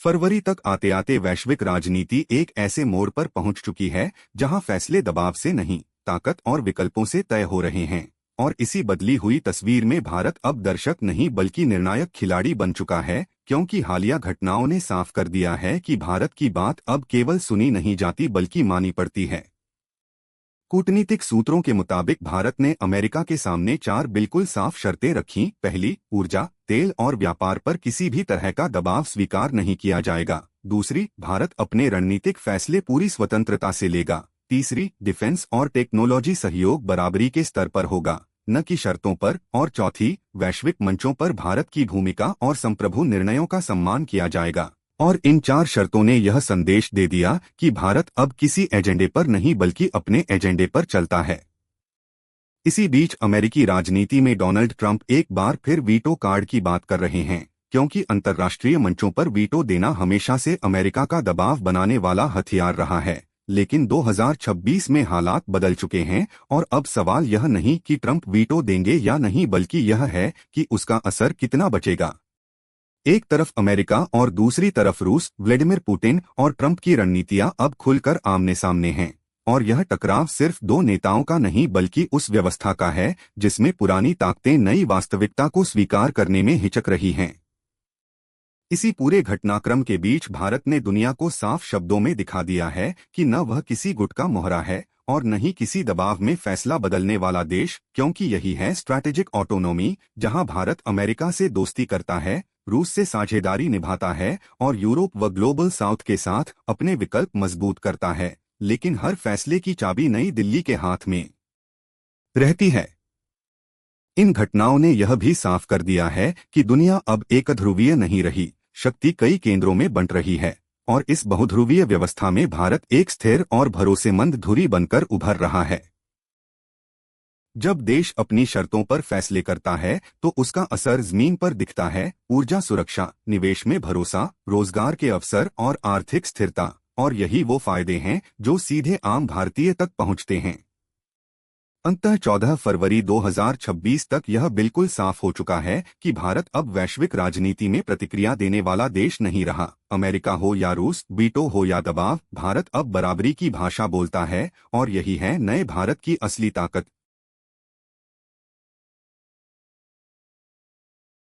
फरवरी तक आते आते वैश्विक राजनीति एक ऐसे मोड़ पर पहुंच चुकी है जहां फैसले दबाव से नहीं, ताकत और विकल्पों से तय हो रहे हैं। और इसी बदली हुई तस्वीर में भारत अब दर्शक नहीं बल्कि निर्णायक खिलाड़ी बन चुका है, क्योंकि हालिया घटनाओं ने साफ कर दिया है कि भारत की बात अब केवल सुनी नहीं जाती बल्कि मानी पड़ती है। कूटनीतिक सूत्रों के मुताबिक भारत ने अमेरिका के सामने 4 बिल्कुल साफ शर्तें रखीं। पहली, ऊर्जा, तेल और व्यापार पर किसी भी तरह का दबाव स्वीकार नहीं किया जाएगा। दूसरी, भारत अपने रणनीतिक फैसले पूरी स्वतंत्रता से लेगा। तीसरी, डिफेंस और टेक्नोलॉजी सहयोग बराबरी के स्तर पर होगा, न कि शर्तों पर। और चौथी, वैश्विक मंचों पर भारत की भूमिका और संप्रभु निर्णयों का सम्मान किया जाएगा। और इन 4 शर्तों ने यह संदेश दे दिया कि भारत अब किसी एजेंडे पर नहीं बल्कि अपने एजेंडे पर चलता है। इसी बीच अमेरिकी राजनीति में डोनाल्ड ट्रंप एक बार फिर वीटो कार्ड की बात कर रहे हैं, क्योंकि अंतर्राष्ट्रीय मंचों पर वीटो देना हमेशा से अमेरिका का दबाव बनाने वाला हथियार रहा है। लेकिन 2026 में हालात बदल चुके हैं और अब सवाल यह नहीं कि ट्रंप वीटो देंगे या नहीं, बल्कि यह है कि उसका असर कितना बचेगा। एक तरफ अमेरिका और दूसरी तरफ रूस, व्लादिमीर पुतिन और ट्रंप की रणनीतियां अब खुलकर आमने सामने हैं। और यह टकराव सिर्फ 2 नेताओं का नहीं बल्कि उस व्यवस्था का है जिसमें पुरानी ताकतें नई वास्तविकता को स्वीकार करने में हिचक रही हैं। इसी पूरे घटनाक्रम के बीच भारत ने दुनिया को साफ शब्दों में दिखा दिया है कि न वह किसी गुट का मोहरा है और न ही किसी दबाव में फैसला बदलने वाला देश, क्योंकि यही है स्ट्रैटेजिक ऑटोनॉमी, जहां भारत अमेरिका से दोस्ती करता है, रूस से साझेदारी निभाता है और यूरोप व ग्लोबल साउथ के साथ अपने विकल्प मजबूत करता है। लेकिन हर फैसले की चाबी नई दिल्ली के हाथ में रहती है। इन घटनाओं ने यह भी साफ कर दिया है कि दुनिया अब एकध्रुवीय नहीं रही, शक्ति कई केंद्रों में बंट रही है। और इस बहुध्रुवीय व्यवस्था में भारत एक स्थिर और भरोसेमंद धुरी बनकर उभर रहा है। जब देश अपनी शर्तों पर फैसले करता है तो उसका असर जमीन पर दिखता है। ऊर्जा सुरक्षा, निवेश में भरोसा, रोजगार के अवसर और आर्थिक स्थिरता। और यही वो फायदे हैं जो सीधे आम भारतीय तक पहुंचते हैं। अंततः 14 फरवरी 2026 तक यह बिल्कुल साफ हो चुका है कि भारत अब वैश्विक राजनीति में प्रतिक्रिया देने वाला देश नहीं रहा। अमेरिका हो या रूस, वीटो हो या दबाव, भारत अब बराबरी की भाषा बोलता है। और यही है नए भारत की असली ताकत।